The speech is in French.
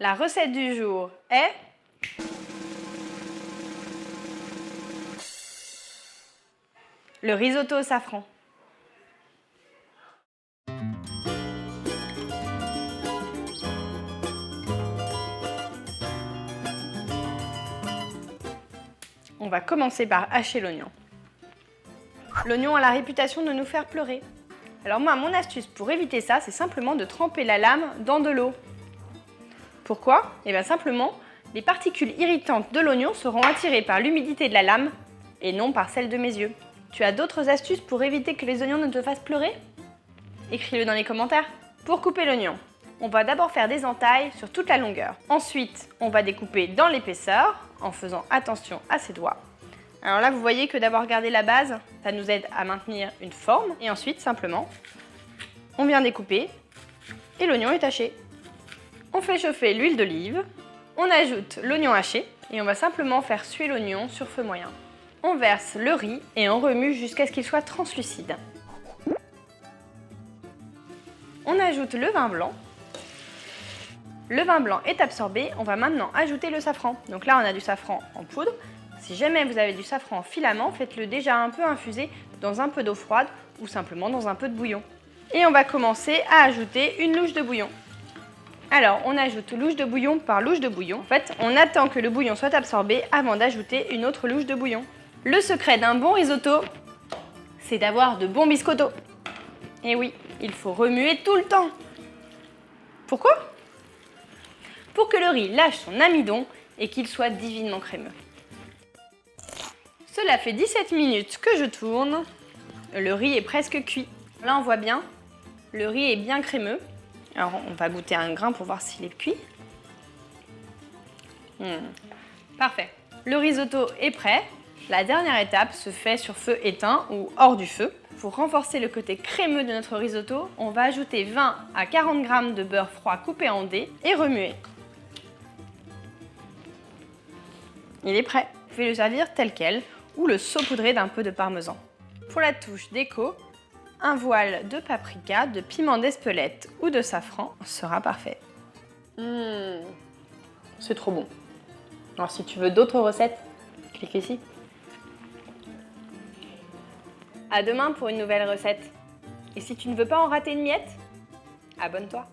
La recette du jour est le risotto au safran. On va commencer par hacher l'oignon. L'oignon a la réputation de nous faire pleurer. Alors moi, mon astuce pour éviter ça, c'est simplement de tremper la lame dans de l'eau. Pourquoi? Eh bien simplement, les particules irritantes de l'oignon seront attirées par l'humidité de la lame et non par celle de mes yeux. Tu as d'autres astuces pour éviter que les oignons ne te fassent pleurer? Écris-le dans les commentaires. Pour couper l'oignon, on va d'abord faire des entailles sur toute la longueur. Ensuite, on va découper dans l'épaisseur en faisant attention à ses doigts. Alors là, vous voyez que d'avoir gardé la base, ça nous aide à maintenir une forme. Et ensuite, simplement, on vient découper et l'oignon est haché. On fait chauffer l'huile d'olive, on ajoute l'oignon haché et on va simplement faire suer l'oignon sur feu moyen. On verse le riz et on remue jusqu'à ce qu'il soit translucide. On ajoute le vin blanc. Le vin blanc est absorbé, on va maintenant ajouter le safran. Donc là, on a du safran en poudre. Si jamais vous avez du safran en filament, faites-le déjà un peu infuser dans un peu d'eau froide ou simplement dans un peu de bouillon. Et on va commencer à ajouter une louche de bouillon. Alors, on ajoute louche de bouillon par louche de bouillon. En fait, on attend que le bouillon soit absorbé avant d'ajouter une autre louche de bouillon. Le secret d'un bon risotto, c'est d'avoir de bons biscottos. Et oui, il faut remuer tout le temps. Pourquoi? Pour que le riz lâche son amidon et qu'il soit divinement crémeux. Cela fait 17 minutes que je tourne. Le riz est presque cuit. Là, on voit bien, le riz est bien crémeux. Alors, on va goûter un grain pour voir s'il est cuit. Parfait. Le risotto est prêt. La dernière étape se fait sur feu éteint ou hors du feu. Pour renforcer le côté crémeux de notre risotto, on va ajouter 20 à 40 g de beurre froid coupé en dés et remuer. Il est prêt. Vous pouvez le servir tel quel ou le saupoudrer d'un peu de parmesan. Pour la touche déco, un voile de paprika, de piment d'Espelette ou de safran sera parfait. C'est trop bon. Alors si tu veux d'autres recettes, clique ici. À demain pour une nouvelle recette. Et si tu ne veux pas en rater une miette, abonne-toi.